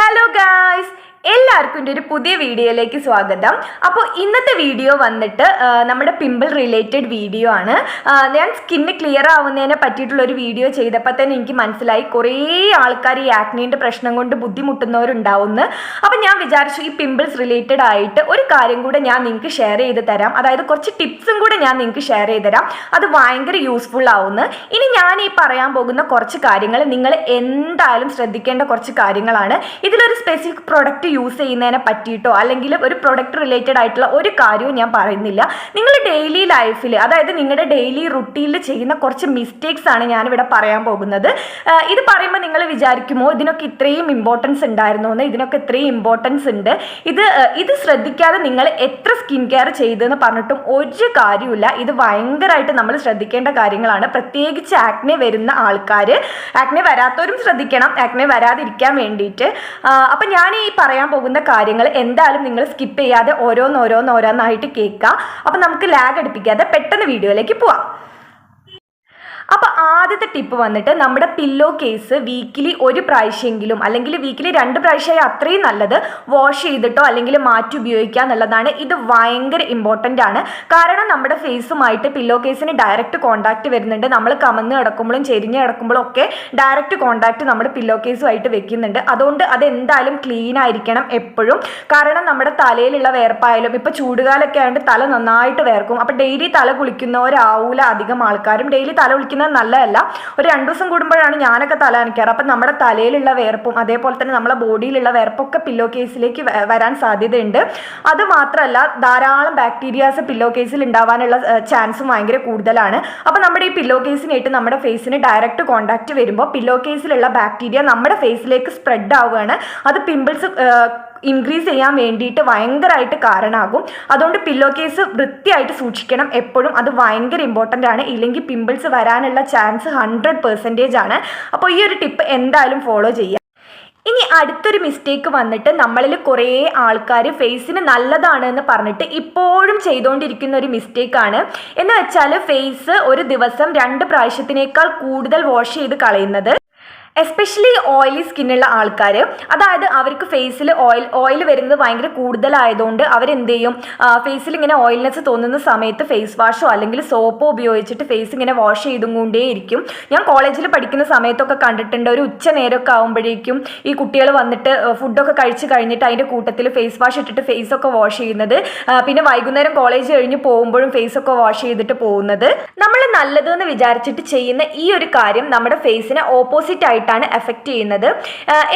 Hello guys, എല്ലാവർക്കും എൻ്റെ ഒരു പുതിയ വീഡിയോയിലേക്ക് സ്വാഗതം. അപ്പോൾ ഇന്നത്തെ വീഡിയോ വന്നിട്ട് നമ്മുടെ പിമ്പിൾ റിലേറ്റഡ് വീഡിയോ ആണ്. ഞാൻ സ്കിന്ന് ക്ലിയർ ആവുന്നതിനെ പറ്റിയിട്ടുള്ളൊരു വീഡിയോ ചെയ്തപ്പോൾ തന്നെ എനിക്ക് മനസ്സിലായി കുറേ ആൾക്കാർ ഈ ആക്നീൻ്റെ പ്രശ്നം കൊണ്ട് ബുദ്ധിമുട്ടുന്നവരുണ്ടാവുമെന്ന്. അപ്പോൾ ഞാൻ വിചാരിച്ചു ഈ പിമ്പിൾസ് റിലേറ്റഡ് ആയിട്ട് ഒരു കാര്യം കൂടെ ഞാൻ നിങ്ങൾക്ക് ഷെയർ ചെയ്ത് തരാം. അതായത് കുറച്ച് ടിപ്സും കൂടെ ഞാൻ നിങ്ങൾക്ക് ഷെയർ ചെയ്ത് തരാം. അത് ഭയങ്കര യൂസ്ഫുൾ ആവുന്നു. ഇനി ഞാൻ ഈ പറയാൻ പോകുന്ന കുറച്ച് കാര്യങ്ങൾ നിങ്ങൾ എന്തായാലും ശ്രദ്ധിക്കേണ്ട കുറച്ച് കാര്യങ്ങളാണ്. ഇതിലൊരു സ്പെസിഫിക് പ്രൊഡക്റ്റ് യൂസ് ചെയ്യുന്നതിനെ പറ്റിയിട്ടോ അല്ലെങ്കിൽ ഒരു പ്രൊഡക്റ്റ് റിലേറ്റഡ് ആയിട്ടുള്ള ഒരു കാര്യവും ഞാൻ പറയുന്നില്ല. നിങ്ങൾ ഡെയിലി ലൈഫിൽ, അതായത് നിങ്ങളുടെ ഡെയിലി റുട്ടീനിൽ ചെയ്യുന്ന കുറച്ച് മിസ്റ്റേക്സ് ആണ് ഞാനിവിടെ പറയാൻ പോകുന്നത്. ഇത് പറയുമ്പോൾ നിങ്ങൾ വിചാരിക്കുമോ ഇതിനൊക്കെ ഇത്രയും ഇമ്പോർട്ടൻസ് ഉണ്ടായിരുന്നു എന്ന്? ഇതിനൊക്കെ ഇത്രയും ഇമ്പോർട്ടൻസ് ഉണ്ട്. ഇത് ശ്രദ്ധിക്കാതെ നിങ്ങൾ എത്ര സ്കിൻ കെയർ ചെയ്തെന്ന് പറഞ്ഞിട്ടും ഒരു കാര്യമില്ല. ഇത് ഭയങ്കരമായിട്ട് നമ്മൾ ശ്രദ്ധിക്കേണ്ട കാര്യങ്ങളാണ്. പ്രത്യേകിച്ച് ആക്നെ വരുന്ന ആൾക്കാർ, ആക്നെ വരാത്തവരും ശ്രദ്ധിക്കണം, ആക്നെ വരാതിരിക്കാൻ വേണ്ടിയിട്ട്. അപ്പം ഞാൻ ഈ പറയാൻ പോകുന്ന കാര്യങ്ങൾ എന്തായാലും നിങ്ങൾ സ്കിപ്പ് ചെയ്യാതെ ഓരോന്നായിട്ട് കേൾക്കുക. അപ്പം നമുക്ക് ലാഗ് അടുപ്പിക്കാതെ പെട്ടെന്ന് വീഡിയോയിലേക്ക് പോവാം. അപ്പോൾ ആദ്യത്തെ ടിപ്പ് വന്നിട്ട് നമ്മുടെ പില്ലോ കേസ് വീക്കിലി ഒരു പ്രാവശ്യമെങ്കിലും അല്ലെങ്കിൽ വീക്കിലി 2 പ്രാവശ്യമായി അത്രയും നല്ലത് വാഷ് ചെയ്തിട്ടോ അല്ലെങ്കിൽ മാറ്റി ഉപയോഗിക്കുക എന്നുള്ളതാണ്. ഇത് ഭയങ്കര ഇമ്പോർട്ടൻ്റ് ആണ്. കാരണം നമ്മുടെ ഫേസുമായിട്ട് പില്ലോ കേസിന് ഡയറക്റ്റ് കോൺടാക്റ്റ് വരുന്നുണ്ട്. നമ്മൾ കമന്ന് കിടക്കുമ്പോഴും ചെരിഞ്ഞ് കിടക്കുമ്പോഴും ഒക്കെ ഡയറക്റ്റ് കോൺടാക്റ്റ് നമ്മുടെ പില്ലോ കേസുമായിട്ട് വെക്കുന്നുണ്ട്. അതുകൊണ്ട് അതെന്തായാലും ക്ലീൻ ആയിരിക്കണം എപ്പോഴും. കാരണം നമ്മുടെ തലയിലുള്ള വേർപ്പായാലും, ഇപ്പോൾ ചൂടുകാലൊക്കെ ആയതുകൊണ്ട് തല നന്നായിട്ട് വേർക്കും. അപ്പോൾ ഡെയിലി തല കുളിക്കുന്നവരാവൂല അധികം ആൾക്കാരും. ഡെയിലി തല കുളിക്കുന്ന നല്ലതല്ല. ഒരു 2 ദിവസം കൂടുമ്പോഴാണ് ഞാനൊക്കെ തല നനയ്ക്കാറ്. അപ്പം നമ്മുടെ തലയിലുള്ള വേർപ്പും അതേപോലെ തന്നെ നമ്മുടെ ബോഡിയിലുള്ള വേർപ്പൊക്കെ പില്ലോ കേസിലേക്ക് വരാൻ സാധ്യതയുണ്ട്. അത് മാത്രമല്ല, ധാരാളം ബാക്ടീരിയാസ് പില്ലോ കേസിൽ ഉണ്ടാവാനുള്ള ചാൻസും ഭയങ്കര കൂടുതലാണ്. അപ്പം നമ്മുടെ ഈ പില്ലോ കേസിനായിട്ട് നമ്മുടെ ഫേസിന് ഡയറക്റ്റ് കോൺടാക്റ്റ് വരുമ്പോൾ പില്ലോ കേസിലുള്ള ബാക്ടീരിയ നമ്മുടെ ഫേസിലേക്ക് സ്പ്രെഡ് ആവുകയാണ്. അത് പിമ്പിൾസ് ഇൻക്രീസ് ചെയ്യാൻ വേണ്ടിയിട്ട് ഭയങ്കരമായിട്ട് കാരണമാകും. അതുകൊണ്ട് പില്ലോ കേസ് വൃത്തിയായിട്ട് സൂക്ഷിക്കണം എപ്പോഴും. അത് ഭയങ്കര ഇമ്പോർട്ടൻ്റ് ആണ്. ഇല്ലെങ്കിൽ പിമ്പിൾസ് വരാനുള്ള ചാൻസ് 100% ആണ്. അപ്പോൾ ഈ ഒരു ടിപ്പ് എന്തായാലും ഫോളോ ചെയ്യുക. ഇനി അടുത്തൊരു മിസ്റ്റേക്ക് വന്നിട്ട് നമ്മളിൽ കുറേ ആൾക്കാർ ഫേസിന് നല്ലതാണ് എന്ന് പറഞ്ഞിട്ട് ഇപ്പോഴും ചെയ്തുകൊണ്ടിരിക്കുന്ന ഒരു മിസ്റ്റേക്കാണ്. എന്ന് വെച്ചാൽ ഫേസ് ഒരു ദിവസം 2 പ്രാവശ്യത്തിനേക്കാൾ കൂടുതൽ വാഷ് ചെയ്ത് കളയുന്നത്. എസ്പെഷ്യലി ഓയിലി സ്കിന്നുള്ള ആൾക്കാർ, അതായത് അവർക്ക് ഫേസിൽ ഓയിൽ വരുന്നത് ഭയങ്കര കൂടുതലായതുകൊണ്ട് അവരെന്ത് ചെയ്യും, ഫേസിൽ ഇങ്ങനെ ഓയിൽനെസ് തോന്നുന്ന സമയത്ത് ഫേസ് വാഷോ അല്ലെങ്കിൽ സോപ്പോ ഉപയോഗിച്ചിട്ട് ഫേസ് ഇങ്ങനെ വാഷ് ചെയ്തുകൊണ്ടേയിരിക്കും. ഞാൻ കോളേജിൽ പഠിക്കുന്ന സമയത്തൊക്കെ കണ്ടിട്ടുണ്ട്, ഒരു ഉച്ച നേരമൊക്കെ ആകുമ്പോഴേക്കും ഈ കുട്ടികൾ വന്നിട്ട് ഫുഡൊക്കെ കഴിച്ച് കഴിഞ്ഞിട്ട് അതിൻ്റെ കൂട്ടത്തിൽ ഫേസ് വാഷ് ഇട്ടിട്ട് ഫേസൊക്കെ വാഷ് ചെയ്യുന്നത്. പിന്നെ വൈകുന്നേരം കോളേജ് കഴിഞ്ഞ് പോകുമ്പോഴും ഫേസൊക്കെ വാഷ് ചെയ്തിട്ട് പോകുന്നത്. നമ്മൾ നല്ലതെന്ന് വിചാരിച്ചിട്ട് ചെയ്യുന്ന ഈ ഒരു കാര്യം നമ്മുടെ ഫേസിനെ ഓപ്പോസിറ്റ് ആയിട്ടാണ് എഫക്റ്റ് ചെയ്യുന്നത്.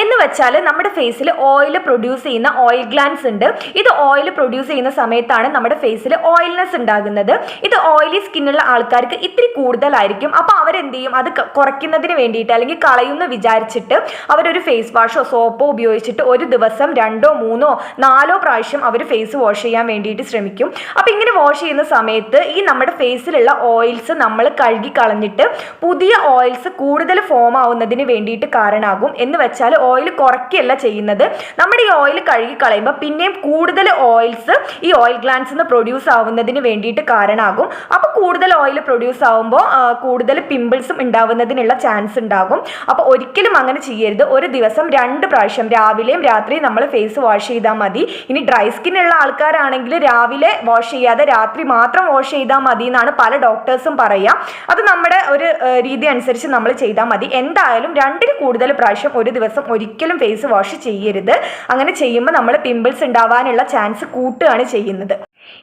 എന്ന് വെച്ചാൽ നമ്മുടെ ഫേസിൽ ഓയിൽ പ്രൊഡ്യൂസ് ചെയ്യുന്ന ഓയിൽ ഗ്ലാൻസ് ഉണ്ട്. ഇത് ഓയിൽ പ്രൊഡ്യൂസ് ചെയ്യുന്ന സമയത്താണ് നമ്മുടെ ഫേസിൽ ഓയിൽനെസ് ഉണ്ടാകുന്നത്. ഇത് ഓയിലി സ്കിന്നുള്ള ആൾക്കാർക്ക് ഇത്തിരി കൂടുതലായിരിക്കും. അപ്പോൾ അവരെന്ത് ചെയ്യും, അത് കുറയ്ക്കുന്നതിന് വേണ്ടിയിട്ട് അല്ലെങ്കിൽ കളയുമെന്ന് വിചാരിച്ചിട്ട് അവരൊരു ഫേസ് വാഷോ സോപ്പോ ഉപയോഗിച്ചിട്ട് ഒരു ദിവസം 2, 3, 4 പ്രാവശ്യം അവർ ഫേസ് വാഷ് ചെയ്യാൻ വേണ്ടിയിട്ട് ശ്രമിക്കും. അപ്പോൾ ഇങ്ങനെ വാഷ് ചെയ്യുന്ന സമയത്ത് ഈ നമ്മുടെ ഫേസിലുള്ള ഓയിൽസ് നമ്മൾ കഴുകി കളഞ്ഞിട്ട് പുതിയ ഓയിൽസ് കൂടുതൽ ഫോം ആവുന്നതിന് വേണ്ടിയിട്ട് കാരണമാകും. എന്ന് വെച്ചാൽ ഓയിൽ കുറയ്ക്കുകയല്ല ചെയ്യുന്നത്, നമ്മുടെ ഈ ഓയിൽ കഴുകി കളയുമ്പോൾ പിന്നെയും കൂടുതൽ ഓയിൽസ് ഈ ഓയിൽ ഗ്ലാൻസിൽ നിന്ന് പ്രൊഡ്യൂസ് ആവുന്നതിന് വേണ്ടിയിട്ട് കാരണമാകും. അപ്പോൾ കൂടുതൽ ഓയിൽ പ്രൊഡ്യൂസ് ആവുമ്പോൾ കൂടുതൽ പിമ്പിൾസും ഉണ്ടാവുന്നതിനുള്ള ചാൻസ് ഉണ്ടാകും. അപ്പോൾ ഒരിക്കലും അങ്ങനെ ചെയ്യരുത്. ഒരു ദിവസം 2 പ്രാവശ്യം രാവിലെയും രാത്രിയും നമ്മൾ ഫേസ് വാഷ് ചെയ്താൽ മതി. ഇനി ഡ്രൈ സ്കിന്നുള്ള ആൾക്കാരാണെങ്കിൽ രാവിലെ വാഷ് ചെയ്യാതെ രാത്രി മാത്രം വാഷ് ചെയ്താൽ മതി എന്നാണ് പല ഡോക്ടേഴ്സും പറയുക. അത് നമ്മുടെ ഒരു രീതി അനുസരിച്ച് നമ്മൾ ചെയ്താൽ മതി. എന്തായാലും 2ൽ കൂടുതൽ പ്രാവശ്യം ഒരു ദിവസം ഒരിക്കലും ഫേസ് വാഷ് ചെയ്യരുത്. അങ്ങനെ ചെയ്യുമ്പോൾ നമ്മൾ പിമ്പിൾസ് ഉണ്ടാവാനുള്ള ചാൻസ് കൂട്ടുകയാണ് ചെയ്യുന്നത്.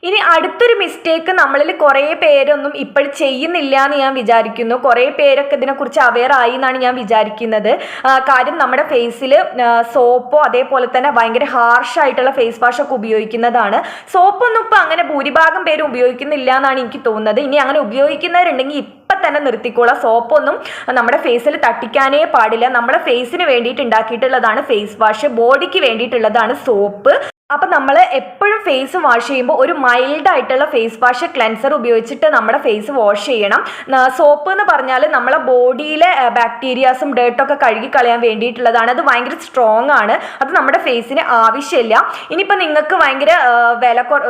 ഇനി അടുത്തൊരു മിസ്റ്റേക്ക് നമ്മളിൽ കുറേ പേരൊന്നും ഇപ്പോൾ ചെയ്യുന്നില്ല എന്ന് ഞാൻ വിചാരിക്കുന്നു. കുറേ പേരൊക്കെ ഇതിനെക്കുറിച്ച് അവെയർ ആയി എന്നാണ് ഞാൻ വിചാരിക്കുന്നത്. കാര്യം നമ്മുടെ ഫേസിൽ സോപ്പോ അതേപോലെ തന്നെ ഭയങ്കര ഹാർഷായിട്ടുള്ള ഫേസ് വാഷൊക്കെ ഉപയോഗിക്കുന്നതാണ്. സോപ്പൊന്നും ഇപ്പോൾ അങ്ങനെ ഭൂരിഭാഗം പേരും ഉപയോഗിക്കുന്നില്ല എന്നാണ് എനിക്ക് തോന്നുന്നത്. ഇനി അങ്ങനെ ഉപയോഗിക്കുന്നവരുണ്ടെങ്കിൽ ഇപ്പം തന്നെ നിർത്തിക്കോളാം. സോപ്പൊന്നും നമ്മുടെ ഫേസിൽ തട്ടിക്കാനേ പാടില്ല. നമ്മുടെ ഫേസിന് വേണ്ടിയിട്ട് ഉണ്ടാക്കിയിട്ടുള്ളതാണ് ഫേസ് വാഷ്, ബോഡിക്ക് വേണ്ടിയിട്ടുള്ളതാണ് സോപ്പ്. അപ്പം നമ്മൾ എപ്പോഴും ഫേസ് വാഷ് ചെയ്യുമ്പോൾ ഒരു മൈൽഡ് ആയിട്ടുള്ള ഫേസ് വാഷ് ക്ലെൻസർ ഉപയോഗിച്ചിട്ട് നമ്മുടെ ഫേസ് വാഷ് ചെയ്യണം. സോപ്പ് എന്ന് പറഞ്ഞാൽ നമ്മളെ ബോഡിയിലെ ബാക്ടീരിയാസും ഡേർട്ടൊക്കെ കഴുകി കളയാൻ വേണ്ടിയിട്ടുള്ളതാണ്. അത് ഭയങ്കര സ്ട്രോങ് ആണ്, അത് നമ്മുടെ ഫേസിന് ആവശ്യമില്ല. ഇനിയിപ്പോൾ നിങ്ങൾക്ക് ഭയങ്കര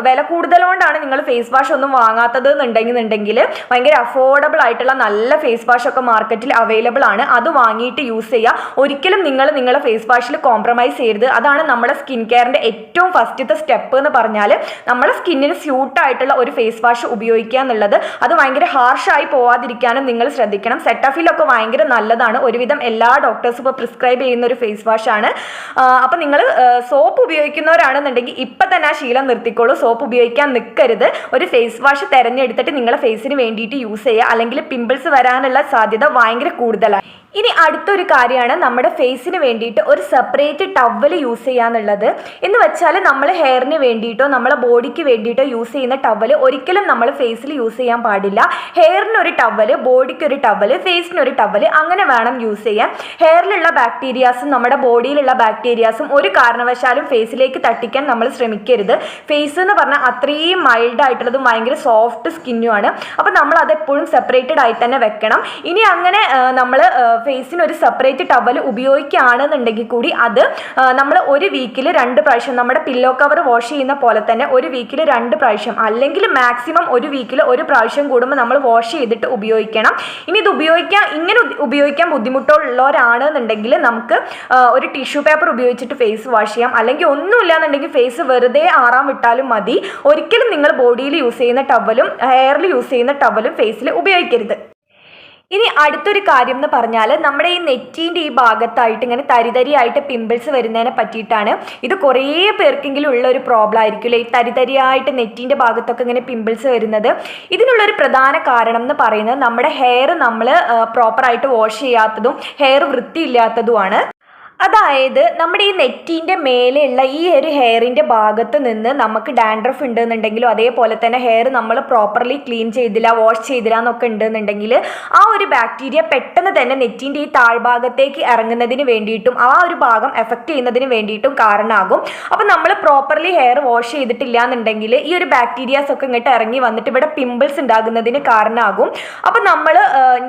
വില കൂടുതലുകൊണ്ടാണ് നിങ്ങൾ ഫേസ് വാഷ് ഒന്നും വാങ്ങാത്തത് എന്നുണ്ടെങ്കിൽ ഭയങ്കര അഫോർഡബിൾ ആയിട്ടുള്ള നല്ല ഫേസ് വാഷ് ഒക്കെ മാർക്കറ്റിൽ അവൈലബിൾ ആണ്. അത് വാങ്ങിയിട്ട് യൂസ് ചെയ്യുക. ഒരിക്കലും നിങ്ങളുടെ ഫേസ് വാഷിൽ കോംപ്രമൈസ് ചെയ്യരുത്. അതാണ് നമ്മുടെ സ്കിൻ കെയറിൻ്റെ ഏറ്റവും ഫസ്റ്റത്തെ സ്റ്റെപ്പ് എന്ന് പറഞ്ഞാൽ നമ്മുടെ സ്കിന്നിന് സ്യൂട്ടായിട്ടുള്ള ഒരു ഫേസ് വാഷ് ഉപയോഗിക്കുക എന്നുള്ളത്. അത് ഭയങ്കര ഹാർഷായി പോവാതിരിക്കാനും നിങ്ങൾ ശ്രദ്ധിക്കണം. സെറ്റാഫിലൊക്കെ ഭയങ്കര നല്ലതാണ്. ഒരുവിധം എല്ലാ ഡോക്ടേഴ്സും ഇപ്പോൾ പ്രിസ്ക്രൈബ് ചെയ്യുന്ന ഒരു ഫേസ് വാഷാണ്. അപ്പം നിങ്ങൾ സോപ്പ് ഉപയോഗിക്കുന്നവരാണെന്നുണ്ടെങ്കിൽ ഇപ്പം തന്നെ ആ ശീലം നിർത്തിക്കോളൂ. സോപ്പ് ഉപയോഗിക്കാൻ നിൽക്കരുത്. ഒരു ഫേസ് വാഷ് തിരഞ്ഞെടുത്തിട്ട് നിങ്ങളുടെ ഫേസിന് വേണ്ടിയിട്ട് യൂസ് ചെയ്യുക. അല്ലെങ്കിൽ പിമ്പിൾസ് വരാനുള്ള സാധ്യത ഭയങ്കര കൂടുതലാണ്. ഇനി അടുത്തൊരു കാര്യമാണ് നമ്മുടെ ഫേസിന് വേണ്ടിയിട്ട് ഒരു സെപ്പറേറ്റ് ടവൽ യൂസ് ചെയ്യാന്നുള്ളത്. എന്ന് വെച്ചാൽ നമ്മൾ ഹെയറിന് വേണ്ടിയിട്ടോ നമ്മളെ ബോഡിക്ക് വേണ്ടിയിട്ടോ യൂസ് ചെയ്യുന്ന ടവൽ ഒരിക്കലും നമ്മൾ ഫേസിൽ യൂസ് ചെയ്യാൻ പാടില്ല. ഹെയറിനൊരു ടവൽ, ബോഡിക്കൊരു ടവൽ, ഫേസിനൊരു ടവൽ, അങ്ങനെ വേണം യൂസ് ചെയ്യാൻ. ഹെയറിലുള്ള ബാക്ടീരിയാസും നമ്മുടെ ബോഡിയിലുള്ള ബാക്ടീരിയാസും ഒരു കാരണവശാലും ഫേസിലേക്ക് തട്ടിക്കാൻ നമ്മൾ ശ്രമിക്കരുത്. ഫേസ് എന്ന് പറഞ്ഞാൽ അത്രയും മൈൽഡ് ആയിട്ടുള്ളതും ഭയങ്കര സോഫ്റ്റ് സ്കിന്നുമാണ്. അപ്പോൾ നമ്മൾ അതെപ്പോഴും സെപ്പറേറ്റഡ് ആയി തന്നെ വെക്കണം. ഇനി അങ്ങനെ നമ്മൾ ഫേസിന് ഒരു സെപ്പറേറ്റ് ടവൽ ഉപയോഗിക്കുകയാണെന്നുണ്ടെങ്കിൽ കൂടി അത് നമ്മൾ ഒരു വീക്കിൽ 2 പ്രാവശ്യം നമ്മുടെ പില്ലോ കവർ വാഷ് ചെയ്യുന്ന പോലെ തന്നെ ഒരു വീക്കിൽ 2 പ്രാവശ്യം അല്ലെങ്കിൽ മാക്സിമം ഒരു വീക്കിൽ 1 പ്രാവശ്യം കൂടുമ്പോൾ നമ്മൾ വാഷ് ചെയ്തിട്ട് ഉപയോഗിക്കണം. ഇനി ഇത് ഉപയോഗിക്കാൻ ബുദ്ധിമുട്ടുള്ളവരാണെന്നുണ്ടെങ്കിൽ നമുക്ക് ഒരു ടിഷ്യൂ പേപ്പർ ഉപയോഗിച്ചിട്ട് ഫേസ് വാഷ് ചെയ്യാം. അല്ലെങ്കിൽ ഒന്നുമില്ല എന്നുണ്ടെങ്കിൽ ഫേസ് വെറുതെ ആറാൻ വിട്ടാലും മതി. ഒരിക്കലും നിങ്ങൾ ബോഡിയിൽ യൂസ് ചെയ്യുന്ന ടവലും ഹെയറിൽ യൂസ് ചെയ്യുന്ന ടവലും ഫേസിൽ ഉപയോഗിക്കരുത്. ഇനി അടുത്തൊരു കാര്യം എന്ന് പറഞ്ഞാൽ നമ്മുടെ ഈ നെറ്റീൻ്റെ ഈ ഭാഗത്തായിട്ട് ഇങ്ങനെ തരിതരിയായിട്ട് പിമ്പിൾസ് വരുന്നതിനെ പറ്റിയിട്ടാണ്. ഇത് കുറേ പേർക്കെങ്കിലും ഉള്ള ഒരു പ്രോബ്ലം ആയിരിക്കും, ഈ തരിതരിയായിട്ട് നെറ്റീൻ്റെ ഭാഗത്തൊക്കെ ഇങ്ങനെ പിമ്പിൾസ് വരുന്നത്. ഇതിനുള്ളൊരു പ്രധാന കാരണം എന്ന് പറയുന്നത് നമ്മുടെ ഹെയർ നമ്മൾ പ്രോപ്പറായിട്ട് വാഷ് ചെയ്യാത്തതും ഹെയർ വൃത്തിയില്ലാത്തതുമാണ്. അതായത് നമ്മുടെ ഈ നെറ്റിൻ്റെ മേലെയുള്ള ഈ ഒരു ഹെയറിൻ്റെ ഭാഗത്ത് നിന്ന് നമുക്ക് ഡാൻഡ്രഫ് ഉണ്ടെന്നുണ്ടെങ്കിലും അതേപോലെ തന്നെ ഹെയർ നമ്മൾ പ്രോപ്പർലി ക്ലീൻ ചെയ്തില്ല, വാഷ് ചെയ്തില്ല എന്നൊക്കെ ഉണ്ടെന്നുണ്ടെങ്കിൽ ആ ഒരു ബാക്ടീരിയ പെട്ടെന്ന് തന്നെ നെറ്റിൻ്റെ ഈ താഴ്ഭാഗത്തേക്ക് ഇറങ്ങുന്നതിന് വേണ്ടിയിട്ടും ആ ഒരു ഭാഗം എഫക്റ്റ് ചെയ്യുന്നതിന് വേണ്ടിയിട്ടും കാരണമാകും. അപ്പോൾ നമ്മൾ പ്രോപ്പർലി ഹെയർ വാഷ് ചെയ്തിട്ടില്ല എന്നുണ്ടെങ്കിൽ ഈ ഒരു ബാക്ടീരിയാസ് ഒക്കെ ഇങ്ങോട്ട് ഇറങ്ങി വന്നിട്ട് ഇവിടെ പിമ്പിൾസ് ഉണ്ടാകുന്നതിന് കാരണമാകും. അപ്പോൾ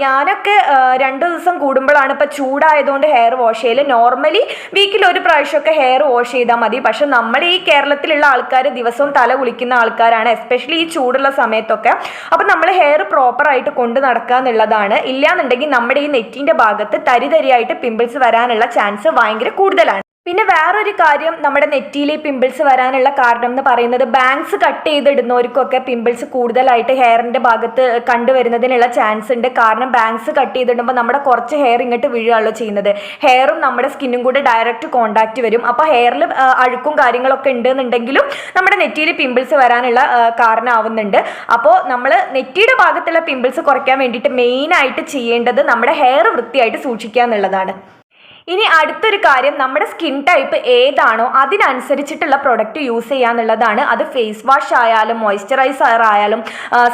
ഞാനൊക്കെ 2 ദിവസം കൂടുമ്പോഴാണ്, ഇപ്പോൾ ചൂടായതുകൊണ്ട് ഹെയർ വാഷ് ചെയ്യൽ. നോർമലി വീക്കിൽ 1 പ്രാവശ്യമൊക്കെ ഹെയർ വാഷ് ചെയ്താൽ മതി. പക്ഷെ നമ്മൾ ഈ കേരളത്തിലുള്ള ആൾക്കാർ ദിവസവും തല കുളിക്കുന്ന ആൾക്കാരാണ്, എസ്പെഷ്യലി ഈ ചൂടുള്ള സമയത്തൊക്കെ. അപ്പം നമ്മൾ ഹെയർ പ്രോപ്പറായിട്ട് കൊണ്ട് നടക്കുക എന്നുള്ളതാണ്. ഇല്ലാന്നുണ്ടെങ്കിൽ നമ്മുടെ ഈ നെറ്റിൻ്റെ ഭാഗത്ത് തരിതരിയായിട്ട് പിമ്പിൾസ് വരാനുള്ള ചാൻസ് ഭയങ്കര കൂടുതലാണ്. പിന്നെ വേറൊരു കാര്യം നമ്മുടെ നെറ്റിയിൽ പിമ്പിൾസ് വരാനുള്ള കാരണം എന്ന് പറയുന്നത് ബാങ്ക്സ് കട്ട് ചെയ്തിടുന്നവർക്കൊക്കെ പിമ്പിൾസ് കൂടുതലായിട്ട് ഹെയറിൻ്റെ ഭാഗത്ത് കണ്ടുവരുന്നതിനുള്ള ചാൻസ് ഉണ്ട്. കാരണം ബാങ്ക്സ് കട്ട് ചെയ്തിടുമ്പോൾ നമ്മുടെ കുറച്ച് ഹെയർ ഇങ്ങോട്ട് വീഴുകയാണല്ലോ ചെയ്യുന്നത്. ഹെയറും നമ്മുടെ സ്കിന്നും കൂടെ ഡയറക്റ്റ് കോണ്ടാക്റ്റ് വരും. അപ്പോൾ ഹെയറിൽ അഴുക്കും കാര്യങ്ങളൊക്കെ ഉണ്ടെന്നുണ്ടെങ്കിലും നമ്മുടെ നെറ്റിയിൽ പിമ്പിൾസ് വരാനുള്ള കാരണമാവുന്നുണ്ട്. അപ്പോൾ നമ്മൾ നെറ്റിയുടെ ഭാഗത്തുള്ള പിമ്പിൾസ് കുറയ്ക്കാൻ വേണ്ടിയിട്ട് മെയിനായിട്ട് ചെയ്യേണ്ടത് നമ്മുടെ ഹെയർ വൃത്തിയായിട്ട് സൂക്ഷിക്കുക എന്നുള്ളതാണ്. ഇനി അടുത്തൊരു കാര്യം, നമ്മുടെ സ്കിൻ ടൈപ്പ് ഏതാണോ അതിനനുസരിച്ചിട്ടുള്ള പ്രൊഡക്റ്റ് യൂസ് ചെയ്യുക എന്നുള്ളതാണ്. അത് ഫേസ് വാഷ് ആയാലും മോയ്സ്ചറൈസർ ആയാലും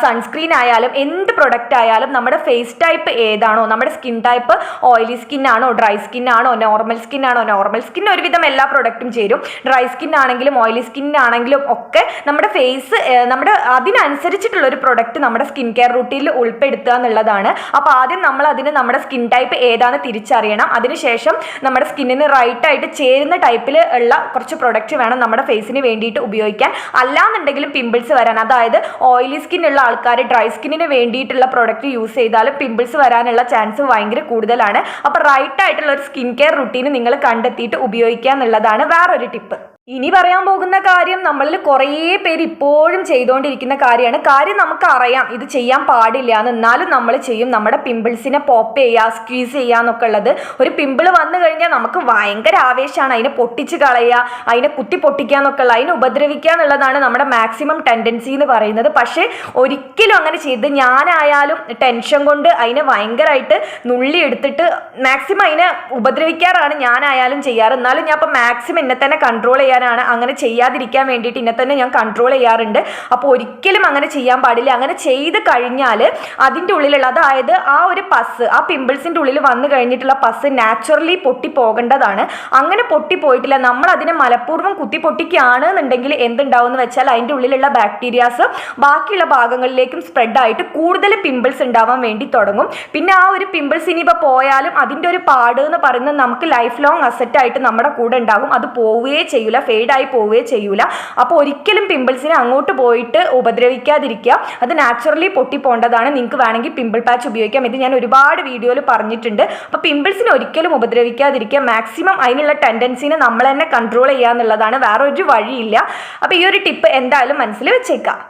സൺസ്ക്രീൻ ആയാലും എന്ത് പ്രൊഡക്റ്റ് ആയാലും നമ്മുടെ ഫേസ് ടൈപ്പ് ഏതാണോ, നമ്മുടെ സ്കിൻ ടൈപ്പ് ഓയിലി സ്കിൻ ആണോ, ഡ്രൈ സ്കിൻ ആണോ, നോർമൽ സ്കിൻ ആണോ, നോർമൽ സ്കിൻ ഒരുവിധം എല്ലാ പ്രൊഡക്റ്റും ചേരും. ഡ്രൈ സ്കിൻ ആണെങ്കിലും ഓയിലി സ്കിൻ ആണെങ്കിലും ഒക്കെ നമ്മുടെ ഫേസ് നമ്മുടെ അതിനനുസരിച്ചിട്ടുള്ള ഒരു പ്രൊഡക്റ്റ് നമ്മുടെ സ്കിൻ കെയർ റൂട്ടീനിൽ ഉൾപ്പെടുത്തുക എന്നുള്ളതാണ്. അപ്പോൾ ആദ്യം നമ്മൾ അതിന് നമ്മുടെ സ്കിൻ ടൈപ്പ് ഏതാണെന്ന് തിരിച്ചറിയണം. അതിനുശേഷം നമ്മുടെ സ്കിന്നിന് റൈറ്റ് ആയിട്ട് ചേരുന്ന ടൈപ്പിൽ ഉള്ള കുറച്ച് പ്രൊഡക്റ്റ് വേണം നമ്മുടെ ഫേസിന് വേണ്ടിയിട്ട് ഉപയോഗിക്കാൻ. അല്ലാന്നുണ്ടെങ്കിലും പിമ്പിൾസ് വരാൻ, അതായത് ഓയിലി സ്കിൻ ഉള്ള ആൾക്കാർ ഡ്രൈ സ്കിന്നിന് വേണ്ടിയിട്ടുള്ള പ്രൊഡക്റ്റ് യൂസ് ചെയ്താലും പിമ്പിൾസ് വരാനുള്ള ചാൻസ് ഭയങ്കര കൂടുതലാണ്. അപ്പോൾ റൈറ്റ് ആയിട്ടുള്ള ഒരു സ്കിൻ കെയർ റുട്ടീന് നിങ്ങൾ കണ്ടെത്തിയിട്ട് ഉപയോഗിക്കുക എന്നുള്ളതാണ് വേറൊരു ടിപ്പ്. ഇനി പറയാൻ പോകുന്ന കാര്യം നമ്മളിൽ കുറേ പേര് ഇപ്പോഴും ചെയ്തുകൊണ്ടിരിക്കുന്ന കാര്യമാണ്. കാര്യം നമുക്കറിയാം ഇത് ചെയ്യാൻ പാടില്ല എന്ന്, എന്നാലും നമ്മൾ ചെയ്യും. നമ്മുടെ പിമ്പിൾസിനെ പോപ്പ് ചെയ്യുക, സ്ക്വീസ് ചെയ്യുക എന്നൊക്കെ ഉള്ളത്. ഒരു പിമ്പിൾ വന്നു കഴിഞ്ഞാൽ നമുക്ക് ഭയങ്കര ആവേശമാണ്. അതിനെ പൊട്ടിച്ച് കളയുക, അതിനെ കുത്തി പൊട്ടിക്കുക എന്നൊക്കെ ഉള്ളത്, അതിനെ ഉപദ്രവിക്കുക എന്നുള്ളതാണ് നമ്മുടെ മാക്സിമം ടെൻഡൻസി എന്ന് പറയുന്നത്. പക്ഷേ ഒരിക്കലും അങ്ങനെ ചെയ്ത് ഞാനായാലും ടെൻഷൻ കൊണ്ട് അതിനെ ഭയങ്കരമായിട്ട് നുള്ളി എടുത്തിട്ട് മാക്സിമം അതിനെ ഉപദ്രവിക്കാറാണ് ഞാനായാലും ചെയ്യാറ്. എന്നാലും ഞാൻ ഇപ്പോൾ മാക്സിമം എന്നെ തന്നെ കൺട്രോൾ ചെയ്യാൻ ആൾക്കാരാണ്. അങ്ങനെ ചെയ്യാതിരിക്കാൻ വേണ്ടിയിട്ട് എന്നെ തന്നെ ഞാൻ കൺട്രോൾ ചെയ്യാറുണ്ട്. അപ്പോൾ ഒരിക്കലും അങ്ങനെ ചെയ്യാൻ പാടില്ല. അങ്ങനെ ചെയ്ത് കഴിഞ്ഞാൽ അതിൻ്റെ ഉള്ളിലുള്ള, അതായത് ആ ഒരു പസ്, ആ പിമ്പിൾസിൻ്റെ ഉള്ളിൽ വന്നു കഴിഞ്ഞിട്ടുള്ള പസ് നാച്ചുറലി പൊട്ടിപ്പോകേണ്ടതാണ്. അങ്ങനെ പൊട്ടിപ്പോയിട്ടില്ല, നമ്മൾ അതിനെ മനഃപൂർവ്വം കുത്തി പൊട്ടിക്കുകയാണ് എന്നുണ്ടെങ്കിൽ എന്തുണ്ടാവും എന്ന് വെച്ചാൽ അതിൻ്റെ ഉള്ളിലുള്ള ബാക്ടീരിയാസ് ബാക്കിയുള്ള ഭാഗങ്ങളിലേക്കും സ്പ്രെഡായിട്ട് കൂടുതൽ പിമ്പിൾസ് ഉണ്ടാവാൻ വേണ്ടി തുടങ്ങും. പിന്നെ ആ ഒരു പിമ്പിൾസ് ഇനിയിപ്പോൾ പോയാലും അതിൻ്റെ ഒരു പാട് എന്ന് പറയുന്നത് നമുക്ക് ലൈഫ് ലോങ് അസറ്റായിട്ട് നമ്മുടെ കൂടെ ഉണ്ടാകും. അത് പോവുകയേ ചെയ്യൂല, ഫെയ്ഡായി പോവുകയേ ചെയ്യൂല. അപ്പോൾ ഒരിക്കലും പിമ്പിൾസിനെ അങ്ങോട്ട് പോയിട്ട് ഉപദ്രവിക്കാതിരിക്കുക. അത് നാച്ചുറലി പൊട്ടിപ്പോണ്ടതാണ്. നിങ്ങൾക്ക് വേണമെങ്കിൽ പിമ്പിൾ പാച്ച് ഉപയോഗിക്കാം. ഇത് ഞാൻ ഒരുപാട് വീഡിയോയിൽ പറഞ്ഞിട്ടുണ്ട്. അപ്പോൾ പിമ്പിൾസിനെ ഒരിക്കലും ഉപദ്രവിക്കാതിരിക്കുക. മാക്സിമം അതിനുള്ള ടെൻഡൻസിനെ നമ്മൾ തന്നെ കൺട്രോൾ ചെയ്യുക എന്നുള്ളതാണ്. വേറെ ഒരു വഴിയില്ല. അപ്പോൾ ഈ ഒരു ടിപ്പ് എന്തായാലും മനസ്സിൽ വെച്ചേക്കാം.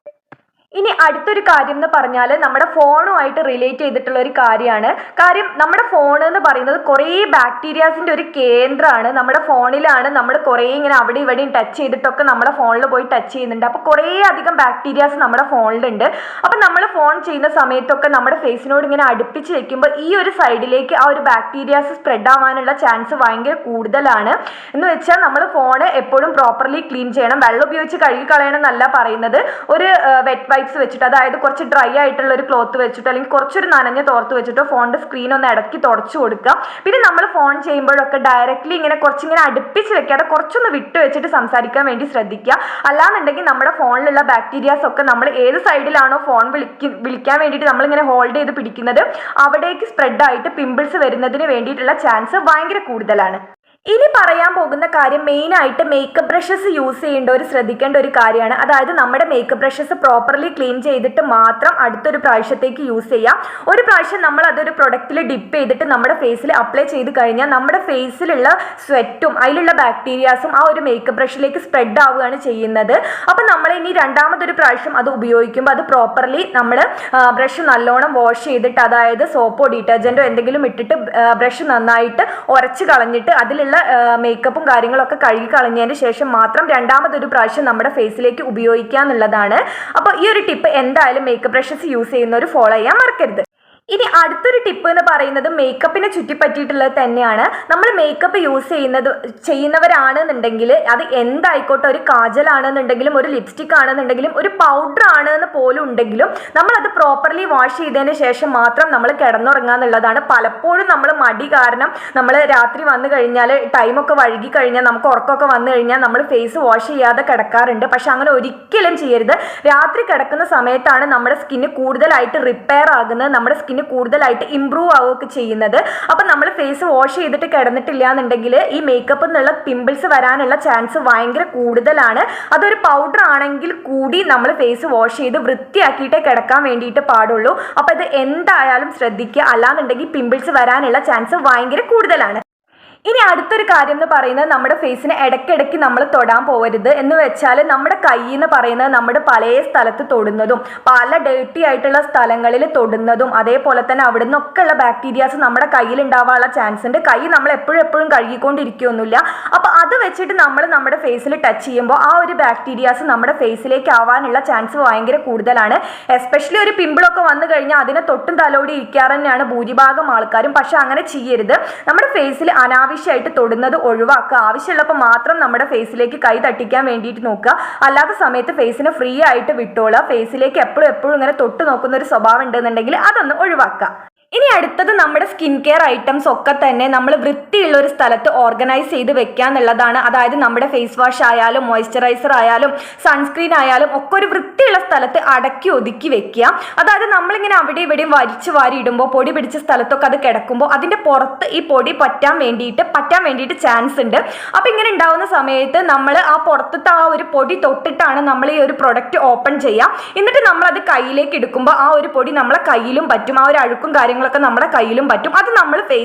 ഇനി അടുത്തൊരു കാര്യം എന്ന് പറഞ്ഞാൽ നമ്മുടെ ഫോണുമായിട്ട് റിലേറ്റ് ചെയ്തിട്ടുള്ള ഒരു കാര്യമാണ്. കാര്യം നമ്മുടെ ഫോൺ എന്ന് പറയുന്നത് കുറേ ബാക്ടീരിയാസിൻ്റെ ഒരു കേന്ദ്രമാണ്. നമ്മുടെ ഫോണിലാണ് നമ്മൾ കുറേ ഇങ്ങനെ അവിടെ ഇവിടെയും ടച്ച് ചെയ്തിട്ടൊക്കെ നമ്മുടെ ഫോണിൽ പോയി ടച്ച് ചെയ്യുന്നുണ്ട്. അപ്പോൾ കുറേ അധികം ബാക്ടീരിയാസ് നമ്മുടെ ഫോണിലുണ്ട്. അപ്പോൾ നമ്മൾ ഫോൺ ചെയ്യുന്ന സമയത്തൊക്കെ നമ്മുടെ ഫേസിനോട് ഇങ്ങനെ അടുപ്പിച്ച് വെക്കുമ്പോൾ ഈ ഒരു സൈഡിലേക്ക് ആ ഒരു ബാക്ടീരിയാസ് സ്പ്രെഡ് ആവാനുള്ള ചാൻസ് ഭയങ്കര കൂടുതലാണ്. എന്ന് വെച്ചാൽ നമ്മൾ ഫോൺ എപ്പോഴും പ്രോപ്പർലി ക്ലീൻ ചെയ്യണം. വെള്ളം ഉപയോഗിച്ച് കഴുകി കളയണം എന്നല്ല പറയുന്നത്. ഒരു വെറ്റ് വൈപ്സ് വെച്ചിട്ട്, അതായത് കുറച്ച് ഡ്രൈ ആയിട്ടുള്ള ഒരു ക്ലോത്ത് വെച്ചിട്ടോ അല്ലെങ്കിൽ കുറച്ചൊരു നനഞ്ഞ തോർത്ത് വെച്ചിട്ടോ ഫോണിന്റെ സ്ക്രീൻ ഒന്ന് ഇടയ്ക്ക് തുടച്ചു കൊടുക്കുക. പിന്നെ നമ്മൾ ഫോൺ ചെയ്യുമ്പോഴൊക്കെ ഡയറക്റ്റ്ലി ഇങ്ങനെ കുറച്ചിങ്ങനെ അടുപ്പിച്ച് വെക്കാതെ കുറച്ചൊന്ന് വിട്ട് വെച്ചിട്ട് സംസാരിക്കാൻ വേണ്ടി ശ്രദ്ധിക്കുക. അല്ലാന്നുണ്ടെങ്കിൽ നമ്മുടെ ഫോണിലുള്ള ബാക്ടീരിയാസ് ഒക്കെ നമ്മൾ ഏത് സൈഡിലാണോ ഫോൺ വിളിക്കാൻ വേണ്ടിയിട്ട് നമ്മളിങ്ങനെ ഹോൾഡ് ചെയ്ത് പിടിക്കുന്നത് അവിടേക്ക് സ്പ്രെഡായിട്ട് പിമ്പിൾസ് വരുന്നതിന് വേണ്ടിയിട്ടുള്ള ചാൻസ് ഭയങ്കര കൂടുതലാണ്. ഇനി പറയാൻ പോകുന്ന കാര്യം മെയിനായിട്ട് മേക്കപ്പ് ബ്രഷസ് യൂസ് ചെയ്യേണ്ടവർ ശ്രദ്ധിക്കേണ്ട ഒരു കാര്യമാണ്. അതായത് നമ്മുടെ മേക്കപ്പ് ബ്രഷസ് പ്രോപ്പർലി ക്ലീൻ ചെയ്തിട്ട് മാത്രം അടുത്തൊരു പ്രാവശ്യത്തേക്ക് യൂസ് ചെയ്യാം. ഒരു പ്രാവശ്യം നമ്മൾ അതൊരു പ്രൊഡക്റ്റിൽ ഡിപ്പ് ചെയ്തിട്ട് നമ്മുടെ ഫേസിൽ അപ്ലൈ ചെയ്ത് കഴിഞ്ഞാൽ നമ്മുടെ ഫേസിലുള്ള സ്വെറ്റും അതിലുള്ള ബാക്ടീരിയാസും ആ ഒരു മേക്കപ്പ് ബ്രഷിലേക്ക് സ്പ്രെഡ് ആവുകയാണ് ചെയ്യുന്നത്. അപ്പം നമ്മൾ ഇനി രണ്ടാമതൊരു പ്രാവശ്യം അത് ഉപയോഗിക്കുമ്പോൾ അത് പ്രോപ്പർലി നമ്മൾ ബ്രഷ് നല്ലോണം വാഷ് ചെയ്തിട്ട്, അതായത് സോപ്പോ ഡിറ്റർജൻറ്റോ എന്തെങ്കിലും ഇട്ടിട്ട് ബ്രഷ് നന്നായിട്ട് ഉരച്ച് കളഞ്ഞിട്ട് അതിലുള്ള മേക്കപ്പും കാര്യങ്ങളൊക്കെ കഴുകി കളഞ്ഞതിന് ശേഷം മാത്രം രണ്ടാമതൊരു പ്രാവശ്യം നമ്മുടെ ഫേസിലേക്ക് ഉപയോഗിക്കുക എന്നുള്ളതാണ്. അപ്പോൾ ഈ ഒരു ടിപ്പ് എന്തായാലും മേക്കപ്പ് ബ്രഷസ് യൂസ് ചെയ്യുന്നവർ ഫോളോ ചെയ്യാൻ മറക്കരുത്. ഇനി അടുത്തൊരു ടിപ്പ് എന്ന് പറയുന്നത് മേക്കപ്പിനെ ചുറ്റിപ്പറ്റിയിട്ടുള്ളത് തന്നെയാണ്. നമ്മൾ മേക്കപ്പ് യൂസ് ചെയ്യുന്നവരാണെന്നുണ്ടെങ്കിൽ അത് എന്തായിക്കോട്ടെ, ഒരു കാജലാണെന്നുണ്ടെങ്കിലും ഒരു ലിപ്സ്റ്റിക് ആണെന്നുണ്ടെങ്കിലും ഒരു പൗഡർ ആണ് എന്ന് പോലും ഉണ്ടെങ്കിലും നമ്മളത് പ്രോപ്പർലി വാഷ് ചെയ്തതിന് ശേഷം മാത്രം നമ്മൾ കിടന്നുറങ്ങുക എന്നുള്ളതാണ്. പലപ്പോഴും നമ്മൾ മടി കാരണം നമ്മൾ രാത്രി വന്നു കഴിഞ്ഞാൽ ടൈമൊക്കെ വഴുകി കഴിഞ്ഞാൽ നമുക്ക് ഉറക്കമൊക്കെ വന്നു കഴിഞ്ഞാൽ നമ്മൾ ഫേസ് വാഷ് ചെയ്യാതെ കിടക്കാറുണ്ട്. പക്ഷെ അങ്ങനെ ഒരിക്കലും ചെയ്യരുത്. രാത്രി കിടക്കുന്ന സമയത്താണ് നമ്മുടെ സ്കിന്ന് കൂടുതലായിട്ട് റിപ്പയർ ആകുന്നത്, നമ്മുടെ സ്കിന്ന് കൂടുതലായിട്ട് ഇംപ്രൂവ് ആവുകയൊക്കെ ചെയ്യുന്നത്. അപ്പം നമ്മൾ ഫേസ് വാഷ് ചെയ്തിട്ട് കിടന്നിട്ടില്ല എന്നുണ്ടെങ്കിൽ ഈ മേക്കപ്പ് എന്നുള്ള പിമ്പിൾസ് വരാനുള്ള ചാൻസ് ഭയങ്കര കൂടുതലാണ്. അതൊരു പൗഡർ ആണെങ്കിൽ കൂടി നമ്മൾ ഫേസ് വാഷ് ചെയ്ത് വൃത്തിയാക്കിയിട്ടേ കിടക്കാൻ വേണ്ടിയിട്ട് പാടുള്ളൂ. അപ്പം ഇത് എന്തായാലും ശ്രദ്ധിക്കുക. അല്ലാന്നുണ്ടെങ്കിൽ പിമ്പിൾസ് വരാനുള്ള ചാൻസ് ഭയങ്കര കൂടുതലാണ്. ഇനി അടുത്തൊരു കാര്യം എന്ന് പറയുന്നത് നമ്മുടെ ഫേസിനെ ഇടയ്ക്കിടയ്ക്ക് നമ്മൾ തൊടാൻ പോകരുത്. എന്ന് വെച്ചാൽ നമ്മുടെ കൈ എന്ന് പറയുന്നത് നമ്മുടെ പല സ്ഥലത്ത് തൊടുന്നതും പല ഡേർട്ടി ആയിട്ടുള്ള സ്ഥലങ്ങളിൽ തൊടുന്നതും അതേപോലെ തന്നെ അവിടെ നിന്നൊക്കെ ഉള്ള ബാക്ടീരിയാസ് നമ്മുടെ കയ്യിൽ ഉണ്ടാവാനുള്ള ചാൻസ് ഉണ്ട്. കൈ നമ്മൾ എപ്പോഴും കഴുകിക്കൊണ്ടിരിക്കുകയൊന്നുമില്ല. അപ്പോൾ അത് വെച്ചിട്ട് നമ്മൾ നമ്മുടെ ഫേസിൽ ടച്ച് ചെയ്യുമ്പോൾ ആ ഒരു ബാക്ടീരിയാസ് നമ്മുടെ ഫേസിലേക്ക് ആവാനുള്ള ചാൻസ് ഭയങ്കര കൂടുതലാണ്. എസ്പെഷ്യലി ഒരു പിമ്പിളൊക്കെ വന്നു കഴിഞ്ഞാൽ അതിനെ തൊട്ടും തലോടി ഇരിക്കാറ് തന്നെയാണ് ഭൂരിഭാഗം ആൾക്കാരും. പക്ഷെ അങ്ങനെ ചെയ്യരുത്. നമ്മുടെ ഫേസിൽ അനാവശ്യമായിട്ട് തൊടുന്നത് ഒഴിവാക്കുക. ആവശ്യമുള്ളപ്പോൾ മാത്രം നമ്മുടെ ഫേസിലേക്ക് കൈ തട്ടിക്കാൻ വേണ്ടിയിട്ട് നോക്കുക. അല്ലാത്ത സമയത്ത് ഫേസിനെ ഫ്രീ ആയിട്ട് വിട്ടോളുക. ഫേസിലേക്ക് എപ്പോഴും ഇങ്ങനെ തൊട്ട് നോക്കുന്ന ഒരു സ്വഭാവം ഉണ്ടെന്നുണ്ടെങ്കിൽ അതൊന്ന് ഒഴിവാക്കുക. ഇനി അടുത്തത് നമ്മുടെ സ്കിൻ കെയർ ഐറ്റംസ് ഒക്കെ തന്നെ നമ്മൾ വൃത്തിയുള്ള ഒരു സ്ഥലത്ത് ഓർഗനൈസ് ചെയ്ത് വെക്കുക എന്നുള്ളതാണ്. അതായത് നമ്മുടെ ഫേസ് വാഷ് ആയാലും മോയ്സ്ചറൈസർ ആയാലും സൺസ്ക്രീൻ ആയാലും ഒക്കെ ഒരു വൃത്തിയുള്ള സ്ഥലത്ത് അടക്കി ഒതുക്കി വെക്കുക. അതായത് നമ്മളിങ്ങനെ അവിടെ ഇവിടെയും വലിച്ചു വാരി ഇടുമ്പോൾ പൊടി പിടിച്ച സ്ഥലത്തൊക്കെ അത് കിടക്കുമ്പോൾ അതിൻ്റെ പുറത്ത് ഈ പൊടി പറ്റാൻ വേണ്ടിയിട്ട് ചാൻസ് ഉണ്ട്. അപ്പോൾ ഇങ്ങനെ ഉണ്ടാവുന്ന സമയത്ത് നമ്മൾ ആ പുറത്തത്തെ ആ ഒരു പൊടി തൊട്ടിട്ടാണ് നമ്മൾ ഈ ഒരു പ്രൊഡക്റ്റ് ഓപ്പൺ ചെയ്യുക. എന്നിട്ട് നമ്മളത് കയ്യിലേക്ക് എടുക്കുമ്പോൾ ആ ഒരു പൊടി നമ്മളെ കയ്യിലും പറ്റും, ആ ഒരു അഴുക്കും കാര്യങ്ങളൊക്കെ നമ്മുടെ കയ്യിലും പറ്റും. അത് നമ്മൾ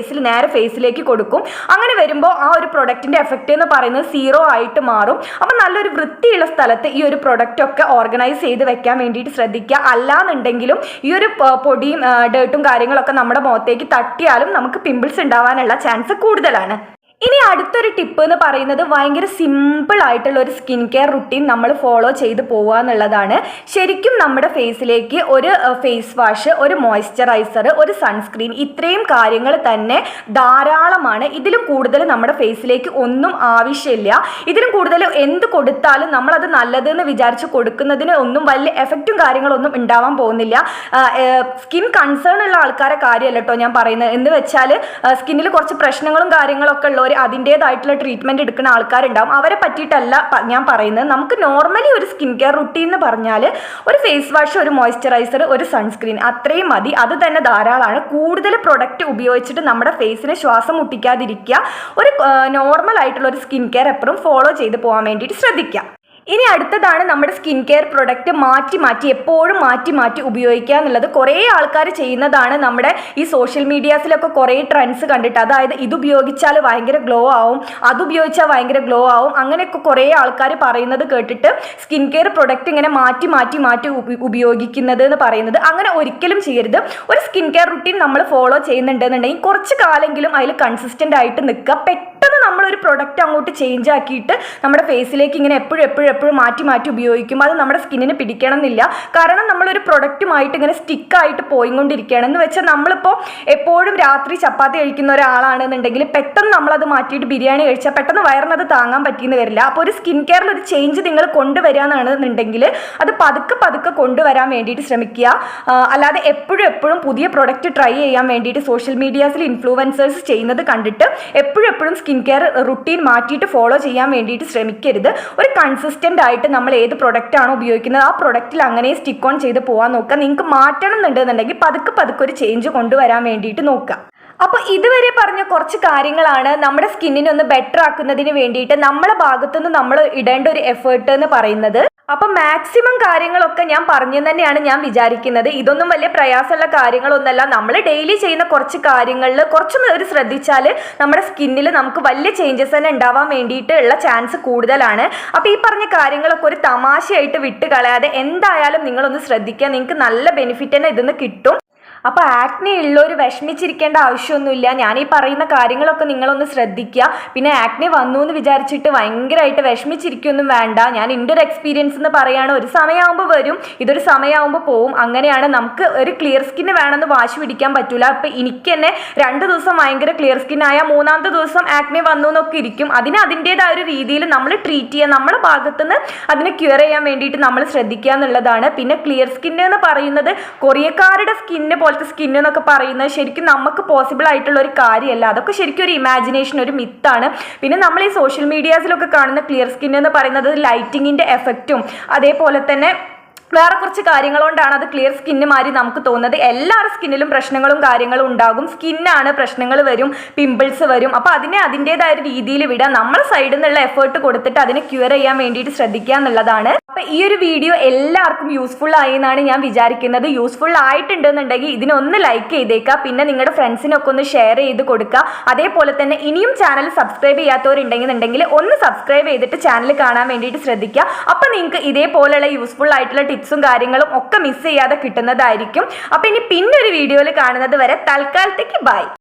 നേരെ ഫേസിലേക്ക് കൊടുക്കും. അങ്ങനെ വരുമ്പോൾ ആ ഒരു പ്രൊഡക്റ്റിന്റെ എഫക്റ്റ് എന്ന് പറയുന്നത് 0 ആയിട്ട് മാറും. അപ്പം നല്ലൊരു വൃത്തിയുള്ള സ്ഥലത്ത് ഈ ഒരു പ്രൊഡക്റ്റ് ഒക്കെ ഓർഗനൈസ് ചെയ്ത് വെക്കാൻ വേണ്ടിയിട്ട് ശ്രദ്ധിക്കുക. അല്ലാന്നുണ്ടെങ്കിലും ഈ ഒരു പൊടിയും ഡേർട്ടും കാര്യങ്ങളൊക്കെ നമ്മുടെ മുഖത്തേക്ക് തട്ടിയാലും നമുക്ക് പിമ്പിൾസ് ഉണ്ടാവാനുള്ള ചാൻസ് കൂടുതലാണ്. ഇനി അടുത്തൊരു ടിപ്പ് എന്ന് പറയുന്നത് ഭയങ്കര സിമ്പിൾ ആയിട്ടുള്ള ഒരു സ്കിൻ കെയർ റുട്ടീൻ നമ്മൾ ഫോളോ ചെയ്ത് പോവുക എന്നുള്ളതാണ്. ശരിക്കും നമ്മുടെ ഫേസിലേക്ക് ഒരു ഫേസ് വാഷ്, ഒരു മോയ്സ്ചറൈസർ, ഒരു സൺസ്ക്രീൻ, ഇത്രയും കാര്യങ്ങൾ തന്നെ ധാരാളമാണ്. ഇതിലും കൂടുതൽ നമ്മുടെ ഫേസിലേക്ക് ഒന്നും ആവശ്യമില്ല. ഇതിലും കൂടുതൽ എന്ത് കൊടുത്താലും നമ്മളത് നല്ലതെന്ന് വിചാരിച്ച് കൊടുക്കുന്നതിന് ഒന്നും വലിയ എഫക്റ്റും കാര്യങ്ങളൊന്നും ഉണ്ടാവാൻ പോകുന്നില്ല. സ്കിൻ കൺസേൺ ഉള്ള ആൾക്കാരെ കാര്യമല്ല കേട്ടോ ഞാൻ പറയുന്നത്. എന്ന് വെച്ചാൽ സ്കിന്നിൽ കുറച്ച് പ്രശ്നങ്ങളും കാര്യങ്ങളൊക്കെ ഉള്ളവർ അതിൻ്റേതായിട്ടുള്ള ട്രീറ്റ്മെൻറ്റ് എടുക്കുന്ന ആൾക്കാരുണ്ടാവും. അവരെ പറ്റിയിട്ടല്ല ഞാൻ പറയുന്നത്. നമുക്ക് നോർമലി ഒരു സ്കിൻ കെയർ റുട്ടീൻ എന്ന് പറഞ്ഞാൽ ഒരു ഫേസ് വാഷ്, ഒരു മോയ്സ്ചറൈസർ, ഒരു സൺസ്ക്രീൻ, അത്രയും മതി. അത് തന്നെ ധാരാളമാണ്. കൂടുതൽ പ്രൊഡക്റ്റ് ഉപയോഗിച്ചിട്ട് നമ്മുടെ ഫേസിന് ശ്വാസം മുട്ടിക്കാതിരിക്കുക. ഒരു നോർമൽ ആയിട്ടുള്ള ഒരു സ്കിൻ കെയർ എപ്പോഴും ഫോളോ ചെയ്ത് പോകാൻ വേണ്ടിയിട്ട് ശ്രദ്ധിക്കുക. ഇനി അടുത്തതാണ് നമ്മുടെ സ്കിൻ കെയർ പ്രൊഡക്റ്റ് എപ്പോഴും മാറ്റി ഉപയോഗിക്കുക എന്നുള്ളത്. കുറേ ആൾക്കാർ ചെയ്യുന്നതാണ്. നമ്മുടെ ഈ സോഷ്യൽ മീഡിയാസിലൊക്കെ കുറേ ട്രെൻഡ്സ് കണ്ടിട്ട്, അതായത് ഇത് ഉപയോഗിച്ചാൽ ഭയങ്കര ഗ്ലോ ആവും, അത് ഉപയോഗിച്ചാൽ ഭയങ്കര ഗ്ലോ ആവും, അങ്ങനെയൊക്കെ കുറേ ആൾക്കാർ പറയുന്നത് കേട്ടിട്ട് സ്കിൻ കെയർ പ്രൊഡക്റ്റ് ഇങ്ങനെ മാറ്റി ഉപയോഗിക്കുന്നത് എന്ന് പറയുന്നത് അങ്ങനെ ഒരിക്കലും ചെയ്യരുത്. ഒരു സ്കിൻ കെയർ റുട്ടീൻ നമ്മൾ ഫോളോ ചെയ്യുന്നുണ്ടെന്നുണ്ടെങ്കിൽ കുറച്ച് കാലെങ്കിലും അതിൽ കൺസിസ്റ്റൻ്റ് ആയിട്ട് നിൽക്കുക. പെട്ടെന്ന് നമ്മളൊരു പ്രൊഡക്റ്റ് അങ്ങോട്ട് ചേഞ്ച് ആക്കിയിട്ട് നമ്മുടെ ഫേസിലേക്ക് ഇങ്ങനെ എപ്പോഴും മാറ്റി ഉപയോഗിക്കും. അത് നമ്മുടെ സ്കിന്നിന് പിടിക്കണം എന്നില്ല. കാരണം നമ്മളൊരു പ്രൊഡക്റ്റുമായിട്ട് ഇങ്ങനെ സ്റ്റിക്കായിട്ട് പോയിക്കൊണ്ടിരിക്കുകയാണ്. എന്ന് വെച്ചാൽ നമ്മളിപ്പോൾ എപ്പോഴും രാത്രി ചപ്പാത്തി കഴിക്കുന്ന ഒരാളാണെന്നുണ്ടെങ്കിൽ പെട്ടെന്ന് നമ്മളത് മാറ്റിയിട്ട് ബിരിയാണി കഴിച്ചാൽ പെട്ടെന്ന് വയറിനത് താങ്ങാൻ പറ്റിയെന്ന് വരില്ല. അപ്പോൾ ഒരു സ്കിൻ കെയറിൽ ഒരു ചേഞ്ച് നിങ്ങൾ കൊണ്ടുവരാനാണെന്നുണ്ടെങ്കിൽ അത് പതുക്കെ കൊണ്ടുവരാൻ വേണ്ടിയിട്ട് ശ്രമിക്കുക. അല്ലാതെ എപ്പോഴും പുതിയ പ്രൊഡക്റ്റ് ട്രൈ ചെയ്യാൻ വേണ്ടിയിട്ട് സോഷ്യൽ മീഡിയാസിൽ ഇൻഫ്ലുവൻസേഴ്സ് ചെയ്യുന്നത് കണ്ടിട്ട് എപ്പോഴും സ്കിൻ കെയർ റുട്ടീൻ മാറ്റിയിട്ട് ഫോളോ ചെയ്യാൻ വേണ്ടിയിട്ട് ശ്രമിക്കരുത്. ഒരു കൺസിസ്റ്റൻ്റ് ആയിട്ട് നമ്മൾ ഏത് പ്രൊഡക്റ്റ് ആണോ ഉപയോഗിക്കുന്നത് ആ പ്രൊഡക്റ്റിൽ അങ്ങനെ സ്റ്റിക്ക് ഓൺ ചെയ്ത് പോകാൻ നോക്കുക. നിങ്ങൾക്ക് മാറ്റണം എന്നുണ്ടെന്നുണ്ടെങ്കിൽ പതുക്കെ ഒരു ചേഞ്ച് കൊണ്ടുവരാൻ വേണ്ടിയിട്ട് നോക്കുക. അപ്പോൾ ഇതുവരെ പറഞ്ഞ കുറച്ച് കാര്യങ്ങളാണ് നമ്മുടെ സ്കിന്നിനെ ഒന്ന് ബെറ്റർ ആക്കുന്നതിന് വേണ്ടിയിട്ട് നമ്മളെ ഭാഗത്തുനിന്ന് നമ്മൾ ഇടേണ്ട ഒരു എഫേർട്ട് എന്ന് പറയുന്നത്. അപ്പം മാക്സിമം കാര്യങ്ങളൊക്കെ ഞാൻ പറഞ്ഞു തന്നെയാണ് ഞാൻ വിചാരിക്കുന്നത്. ഇതൊന്നും വലിയ പ്രയാസമുള്ള കാര്യങ്ങളൊന്നുമല്ല. നമ്മൾ ഡെയിലി ചെയ്യുന്ന കുറച്ച് കാര്യങ്ങളിൽ കുറച്ചൊന്ന് ഒരു ശ്രദ്ധിച്ചാൽ നമ്മുടെ സ്കിന്നിൽ നമുക്ക് വലിയ ചേഞ്ചസ് തന്നെ ഉണ്ടാവാൻ വേണ്ടിയിട്ടുള്ള ചാൻസ് കൂടുതലാണ്. അപ്പോൾ ഈ പറഞ്ഞ കാര്യങ്ങളൊക്കെ ഒരു തമാശയായിട്ട് വിട്ട് കളയാതെ എന്തായാലും നിങ്ങളൊന്ന് ശ്രദ്ധിക്കുക. നിങ്ങൾക്ക് നല്ല ബെനിഫിറ്റ് തന്നെ ഇതിന്ന് കിട്ടും. അപ്പോൾ ആക്നെ ഉള്ളവർ വിഷമിച്ചിരിക്കേണ്ട ആവശ്യമൊന്നുമില്ല. ഞാൻ ഈ പറയുന്ന കാര്യങ്ങളൊക്കെ നിങ്ങളൊന്ന് ശ്രദ്ധിക്കുക. പിന്നെ ആക്നെ വന്നു എന്ന് വിചാരിച്ചിട്ട് ഭയങ്കരമായിട്ട് വിഷമിച്ചിരിക്കൊന്നും വേണ്ട. ഞാൻ എൻ്റെ ഒരു എക്സ്പീരിയൻസ് എന്ന് പറയുകയാണ്. ഒരു സമയമാകുമ്പോൾ വരും, ഇതൊരു സമയമാകുമ്പോൾ പോവും. അങ്ങനെയാണ്. നമുക്ക് ഒരു ക്ലിയർ സ്കിന്ന് വേണമെന്ന് വാശി പിടിക്കാൻ പറ്റില്ല. അപ്പോൾ എനിക്ക് തന്നെ 2 ദിവസം ഭയങ്കര ക്ലിയർ സ്കിന്നായ 3ാമത്തെ ദിവസം ആക്നെ വന്നു എന്നൊക്കെ ഇരിക്കും. അതിൻ്റേതായ ഒരു രീതിയിൽ നമ്മൾ ട്രീറ്റ് ചെയ്യുക. നമ്മുടെ ഭാഗത്തുനിന്ന് അതിനെ ക്യൂർ ചെയ്യാൻ വേണ്ടിയിട്ട് നമ്മൾ ശ്രദ്ധിക്കുക എന്നുള്ളതാണ്. പിന്നെ ക്ലിയർ സ്കിന്ന് എന്ന് പറയുന്നത് കൊറിയക്കാരുടെ സ്കിന്ന് സ്കിൻ എന്നൊക്കെ പറയുന്നത് ശരിക്കും നമുക്ക് പോസിബിൾ ആയിട്ടുള്ള ഒരു കാര്യമല്ല. അതൊക്കെ ശരിക്കും ഒരു ഇമാജിനേഷൻ, ഒരു മിത്താണ്. പിന്നെ നമ്മൾ ഈ സോഷ്യൽ മീഡിയാസിലൊക്കെ കാണുന്ന ക്ലിയർ സ്കിൻ എന്ന് പറയുന്നത് ലൈറ്റിങ്ങിൻ്റെ എഫക്റ്റും അതേപോലെ തന്നെ വേറെ കുറച്ച് കാര്യങ്ങൾ കൊണ്ടാണ് അത് ക്ലിയർ സ്കിന്ന് മാതിരി നമുക്ക് തോന്നുന്നത്. എല്ലാവരുടെ സ്കിന്നിലും പ്രശ്നങ്ങളും കാര്യങ്ങളും ഉണ്ടാകും. സ്കിന്നാണ്, പ്രശ്നങ്ങൾ വരും, പിമ്പിൾസ് വരും. അപ്പോൾ അതിൻ്റേതായ ഒരു രീതിയിൽ വിടാം. നമ്മൾ സൈഡിൽ നിന്നുള്ള എഫേർട്ട് കൊടുത്തിട്ട് അതിനെ ക്യൂർ ചെയ്യാൻ വേണ്ടിയിട്ട് ശ്രദ്ധിക്കുക എന്നുള്ളതാണ്. അപ്പോൾ ഈ ഒരു വീഡിയോ എല്ലാവർക്കും യൂസ്ഫുൾ ആയി എന്നാണ് ഞാൻ വിചാരിക്കുന്നത്. യൂസ്ഫുൾ ആയിട്ടുണ്ടെന്നുണ്ടെങ്കിൽ ഇതിനൊന്ന് ലൈക്ക് ചെയ്തേക്കുക. പിന്നെ നിങ്ങളുടെ ഫ്രണ്ട്സിനൊക്കെ ഒന്ന് ഷെയർ ചെയ്ത് കൊടുക്കുക. അതേപോലെ തന്നെ ഇനിയും ചാനൽ സബ്സ്ക്രൈബ് ചെയ്യാത്തവരുണ്ടെന്നുണ്ടെങ്കിൽ ഒന്ന് സബ്സ്ക്രൈബ് ചെയ്തിട്ട് ചാനൽ കാണാൻ വേണ്ടിയിട്ട് ശ്രദ്ധിക്കുക. അപ്പോൾ നിങ്ങൾക്ക് ഇതേപോലെയുള്ള യൂസ്ഫുൾ ആയിട്ടുള്ള ടിപ്സും കാര്യങ്ങളും ഒക്കെ മിസ് ചെയ്യാതെ കിട്ടുന്നതായിരിക്കും. അപ്പോൾ ഇനി പിന്നൊരു വീഡിയോയിൽ കാണുന്നത് വരെ തൽക്കാലത്തേക്ക് ബൈ.